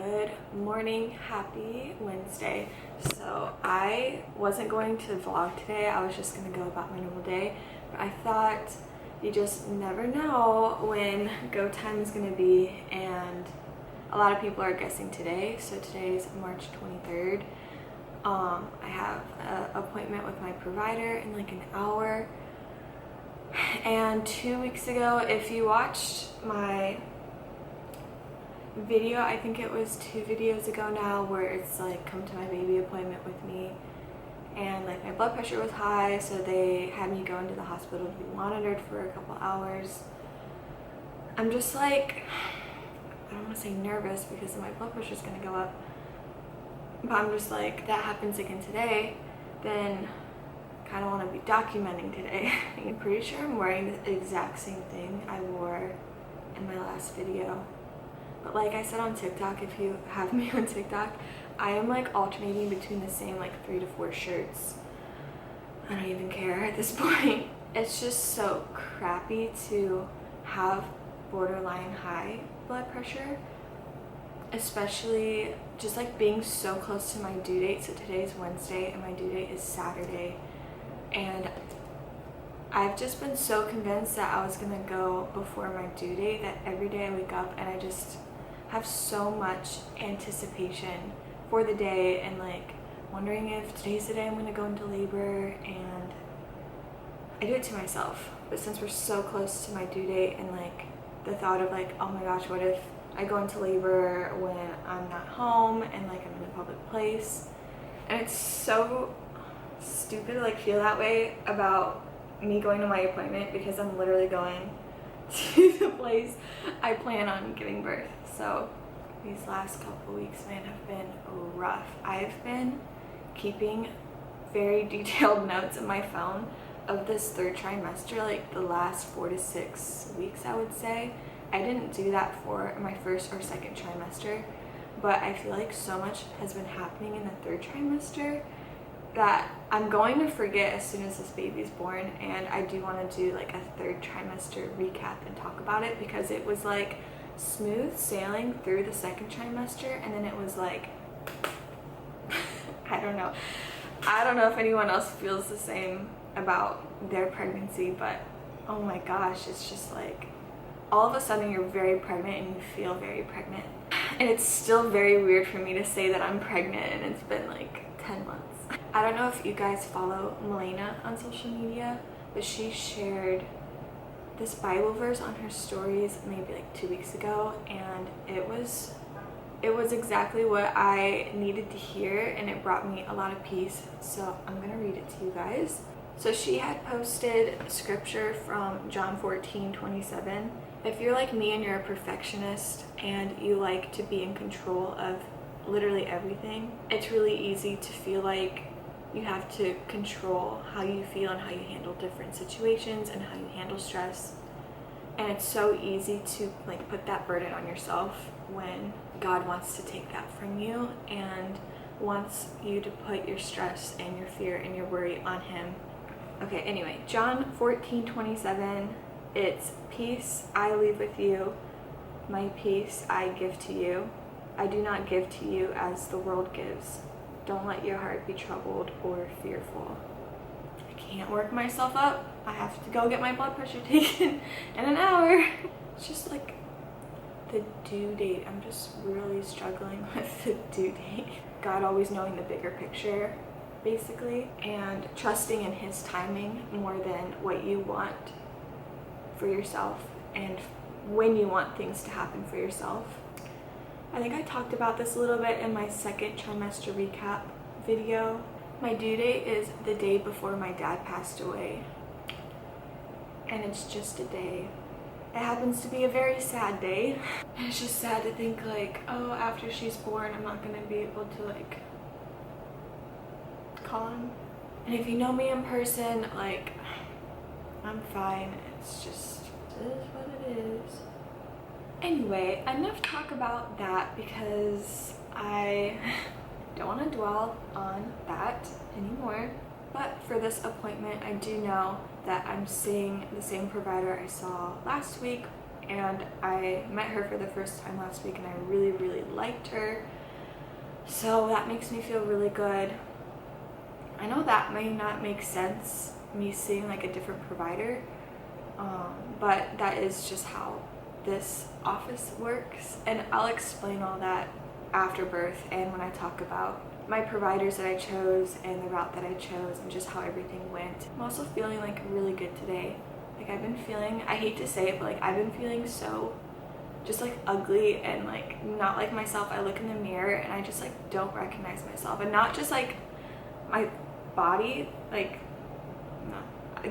Good morning, happy Wednesday. So I wasn't going to vlog today, I was just gonna go about my normal day, but I thought you just never know when go time is gonna be, and a lot of people are guessing today. So today is March 23rd. I have an appointment with my provider in like an hour. And 2 weeks ago, if you watched my video, I think it was 2 videos ago now, where it's like come to my baby appointment with me, and like my blood pressure was high, so they had me go into the hospital to be monitored for a couple hours. I'm just like, I don't want to say nervous because my blood pressure is going to go up, but I'm just like, that happens again today, then kind of want to be documenting today. I'm pretty sure I'm wearing the exact same thing I wore in my last video. But like I said on TikTok, if you have me on TikTok, I am like alternating between the same like 3 to 4 shirts. I don't even care at this point. It's just so crappy to have borderline high blood pressure, especially just like being so close to my due date. So today's Wednesday and my due date is Saturday. And I've just been so convinced that I was gonna go before my due date that every day I wake up and I just have so much anticipation for the day, and like wondering if today's the day I'm gonna go into labor, and I do it to myself. But since we're so close to my due date, and like the thought of like, oh my gosh, what if I go into labor when I'm not home and like I'm in a public place, and it's so stupid to like feel that way about me going to my appointment, because I'm literally going to the place I plan on giving birth. So these last couple weeks, man, have been rough. I've been keeping very detailed notes in my phone of this 3rd trimester, like the last 4 to 6 weeks, I would say. I didn't do that for my 1st or 2nd trimester, but I feel like so much has been happening in the 3rd trimester that I'm going to forget as soon as this baby's born. And I do want to do like a 3rd trimester recap and talk about it, because it was like smooth sailing through the 2nd trimester, and then it was like I don't know if anyone else feels the same about their pregnancy, but oh my gosh, it's just like all of a sudden you're very pregnant and you feel very pregnant, and it's still very weird for me to say that I'm pregnant and it's been like 10 months. I don't know if you guys follow Melena on social media, but she shared this Bible verse on her stories maybe like 2 weeks ago, and it was exactly what I needed to hear, and it brought me a lot of peace. So I'm gonna read it to you guys. So she had posted scripture from John 14:27. If you're like me and you're a perfectionist and you like to be in control of literally everything, it's really easy to feel like you have to control how you feel and how you handle different situations and how you handle stress. And it's so easy to like put that burden on yourself when God wants to take that from you and wants you to put your stress and your fear and your worry on him. Okay, anyway, John 14:27, it's peace I leave with you, my peace I give to you. I do not give to you as the world gives. Don't let your heart be troubled or fearful. I can't work myself up. I have to go get my blood pressure taken in an hour. It's just like the due date. I'm just really struggling with the due date. God always knowing the bigger picture, basically, and trusting in his timing more than what you want for yourself and when you want things to happen for yourself. I think I talked about this a little bit in my 2nd trimester recap video. My due date is the day before my dad passed away, and it's just a day. It happens to be a very sad day. And it's just sad to think like, oh, after she's born, I'm not gonna be able to like call him. And if you know me in person, like, I'm fine. It's just, it is what it is. Anyway, enough talk about that, because I don't want to dwell on that anymore. But for this appointment, I do know that I'm seeing the same provider I saw last week and I met her for the first time last week and I really liked her. So that makes me feel really good. I know that may not make sense, me seeing like a different provider, but that is just how this office works, and I'll explain all that after birth and when I talk about my providers that I chose and the route that I chose and just how everything went. I'm also feeling like really good today. Like I've been feeling, I hate to say it, but like I've been feeling so just like ugly and like not like myself. I look in the mirror and I just like don't recognize myself, and not just like my body, like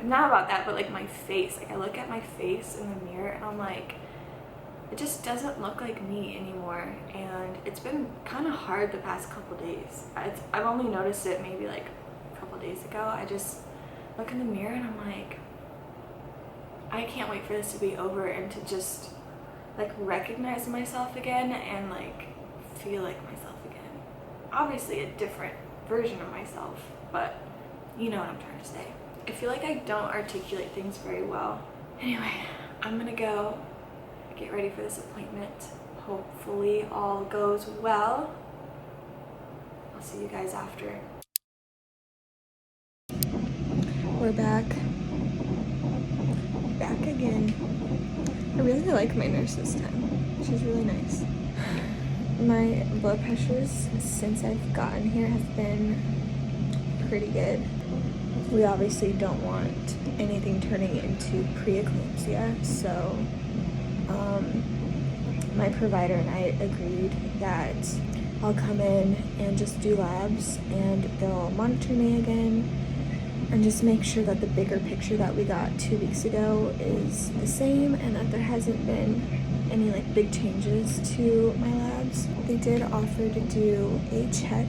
not about that, but like my face. Like I look at my face in the mirror and I'm like, it just doesn't look like me anymore, and it's been kind of hard the past couple days. I've only noticed it maybe like a couple days ago. I just look in the mirror and I'm like, I can't wait for this to be over and to just like recognize myself again and like feel like myself again. Obviously a different version of myself, but you know what I'm trying to say. I feel like I don't articulate things very well. Anyway, I'm gonna go get ready for this appointment. Hopefully all goes well. I'll see you guys after. We're back again. I really like my nurse this time. She's really nice. My blood pressures since I've gotten here have been pretty good. We obviously don't want anything turning into preeclampsia, so my provider and I agreed that I'll come in and just do labs and they'll monitor me again and just make sure that the bigger picture that we got 2 weeks ago is the same and that there hasn't been any like big changes to my labs. They did offer to do a check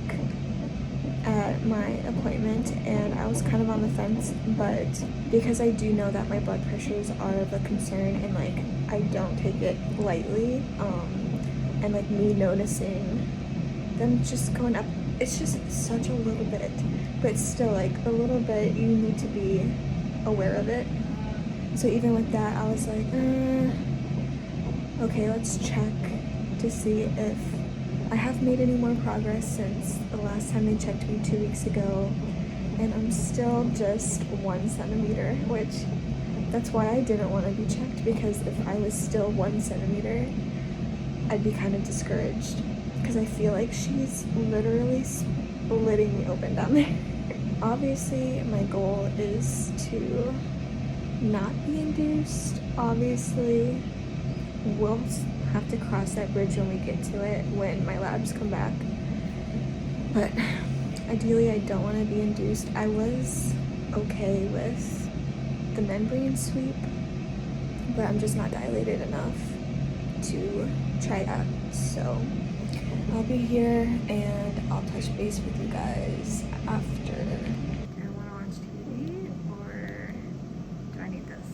at my appointment and I was kind of on the fence, but because I do know that my blood pressures are of a concern and like I don't take it lightly, and like me noticing them just going up, it's just such a little bit, but still like a little bit, you need to be aware of it. So even with that, I was like, okay, let's check to see if I have made any more progress since the last time they checked me 2 weeks ago, and I'm still just 1 centimeter, which that's why I didn't want to be checked, because if I was still 1 centimeter, I'd be kind of discouraged, because I feel like she's literally splitting me open down there. Obviously, my goal is to not be induced. Obviously, we'll have to cross that bridge when we get to it, when my labs come back. But ideally, I don't want to be induced. I was okay with the membrane sweep, but I'm just not dilated enough to try that. So I'll be here and I'll touch base with you guys after. I want to watch TV, or do I need this?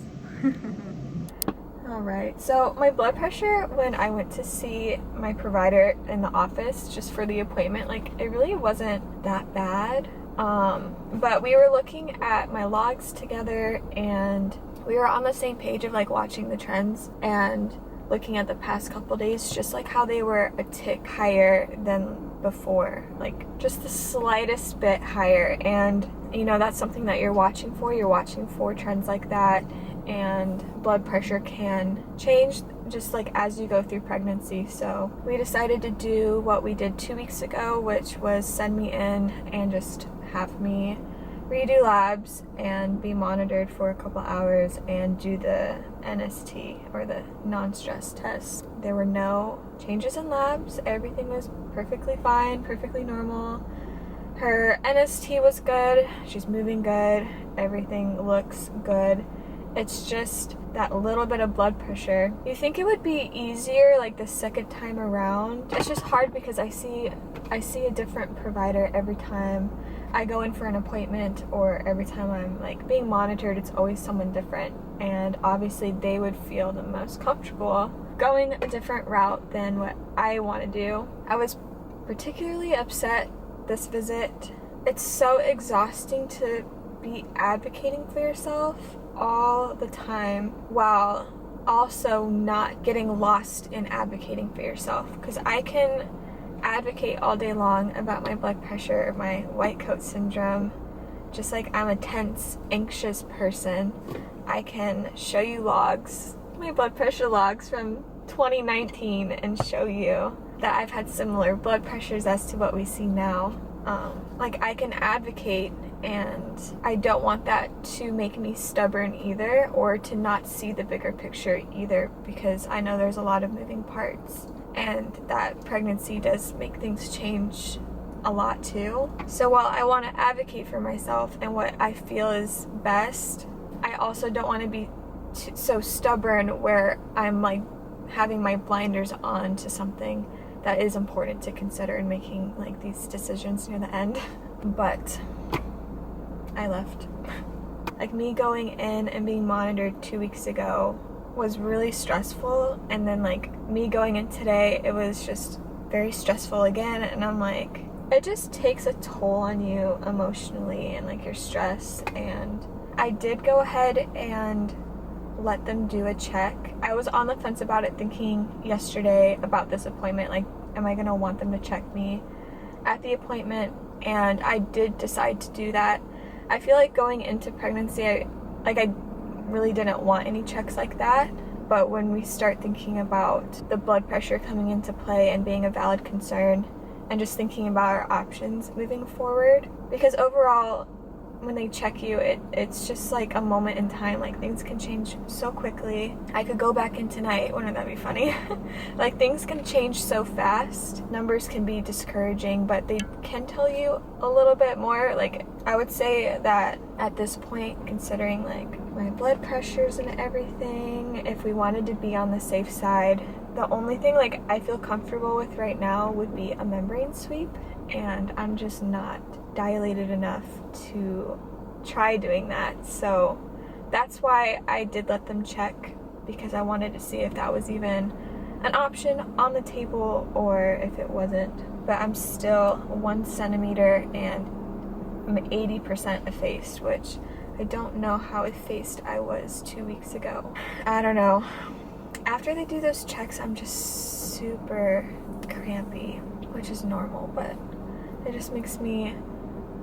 Alright, so my blood pressure when I went to see my provider in the office just for the appointment, like it really wasn't that bad. But we were looking at my logs together and we were on the same page of like watching the trends and looking at the past couple days, just like how they were a tick higher than before, like just the slightest bit higher. And you know, that's something that you're watching for trends like that. And blood pressure can change just like as you go through pregnancy. So we decided to do what we did 2 weeks ago, which was send me in and just have me redo labs and be monitored for a couple hours and do the NST, or the non-stress test. There were no changes in labs. Everything was perfectly fine, perfectly normal. Her NST was good. She's moving good. Everything looks good. It's just that little bit of blood pressure. You think it would be easier like the second time around. It's just hard because I see a different provider every time I go in for an appointment, or every time I'm like being monitored, it's always someone different. And obviously they would feel the most comfortable going a different route than what I want to do. I was particularly upset this visit. It's so exhausting to be advocating for yourself all the time while also not getting lost in advocating for yourself, because I can advocate all day long about my blood pressure, my white coat syndrome, just like I'm a tense, anxious person. I can show you logs, my blood pressure logs from 2019, and show you that I've had similar blood pressures as to what we see now. Like, I can advocate, and I don't want that to make me stubborn either, or to not see the bigger picture either, because I know there's a lot of moving parts, and that pregnancy does make things change a lot too. So while I want to advocate for myself and what I feel is best, I also don't want to be so stubborn where I'm like having my blinders on to something that is important to consider in making like these decisions near the end. But I left. Like, me going in and being monitored 2 weeks ago was really stressful, and then like me going in today, it was just very stressful again, and I'm like, it just takes a toll on you emotionally and like your stress. And I did go ahead and let them do a check. I was on the fence about it, thinking yesterday about this appointment, like, am I gonna want them to check me at the appointment? And I did decide to do that. I feel like going into pregnancy, I really didn't want any checks like that, but when we start thinking about the blood pressure coming into play and being a valid concern, and just thinking about our options moving forward, because overall, when they check you, it's just like a moment in time. Like, things can change so quickly. I could go back in tonight. Wouldn't that be funny? Like, things can change so fast. Numbers can be discouraging, but they can tell you a little bit more. Like, I would say that at this point, considering like my blood pressures and everything, if we wanted to be on the safe side, the only thing like I feel comfortable with right now would be a membrane sweep, and I'm just not dilated enough to try doing that. So that's why I did let them check, because I wanted to see if that was even an option on the table or if it wasn't. But I'm still 1 centimeter and I'm 80% effaced, which I don't know how effaced I was 2 weeks ago. I don't know. After they do those checks, I'm just super crampy, which is normal, but it just makes me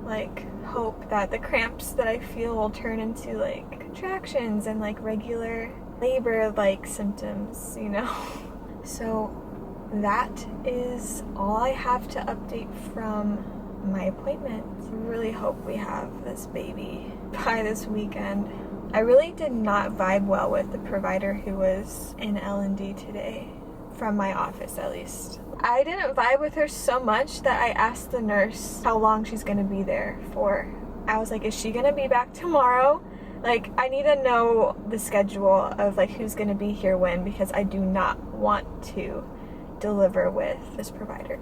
like hope that the cramps that I feel will turn into like contractions and like regular labor like symptoms, you know. So that is all I have to update from my appointment. I really hope we have this baby by this weekend. I really did not vibe well with the provider who was in L&D today, from my office at least. I didn't vibe with her so much that I asked the nurse how long she's gonna be there for. I was like, is she gonna be back tomorrow? Like, I need to know the schedule of like who's gonna be here when, because I do not want to deliver with this provider.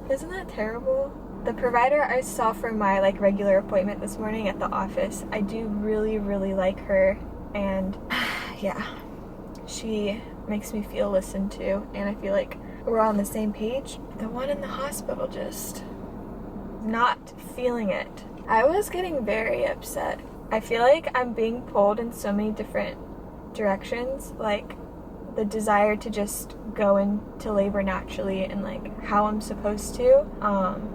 Isn't that terrible? The provider I saw for my like regular appointment this morning at the office, I do really, really like her, and yeah, she makes me feel listened to, and I feel like we're on the same page. The one in the hospital just not feeling it. I was getting very upset. I feel like I'm being pulled in so many different directions, like the desire to just go into labor naturally and like how I'm supposed to,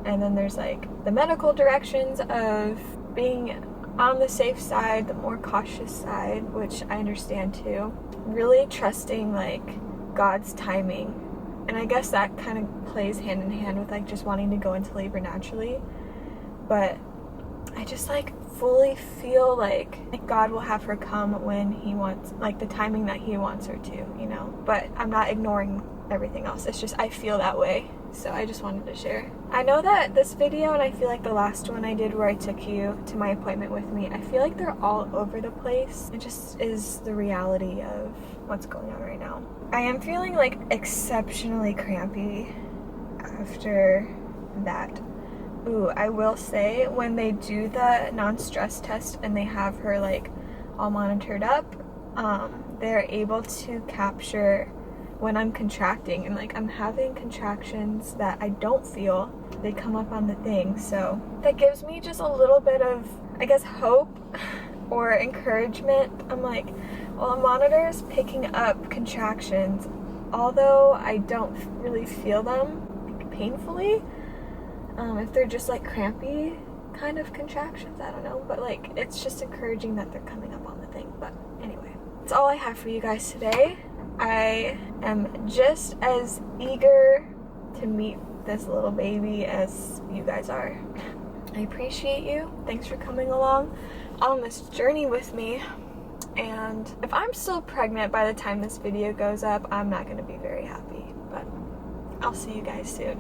and then there's like the medical directions of being on the safe side, the more cautious side, which I understand too. Really trusting like God's timing, and I guess that kind of plays hand in hand with like just wanting to go into labor naturally. But I just like fully feel like God will have her come when he wants, like the timing that he wants her to, you know. But I'm not ignoring everything else. It's just I feel that way, so I just wanted to share. I know that this video, and I feel like the last one I did where I took you to my appointment with me, I feel like they're all over the place. It just is the reality of what's going on right now. I am feeling like exceptionally crampy after that. Ooh, I will say, when they do the non-stress test and they have her like all monitored up, they're able to capture when I'm contracting, and like I'm having contractions that I don't feel. They come up on the thing, so that gives me just a little bit of, I guess, hope or encouragement. I'm like, Well, the monitor is picking up contractions, although I don't really feel them like, painfully. If they're just like crampy kind of contractions, I don't know, but like it's just encouraging that they're coming up on the thing. But anyway, that's all I have for you guys today. I am just as eager to meet this little baby as you guys are. I appreciate you. Thanks for coming along on this journey with me. And if I'm still pregnant by the time this video goes up, I'm not going to be very happy. But I'll see you guys soon.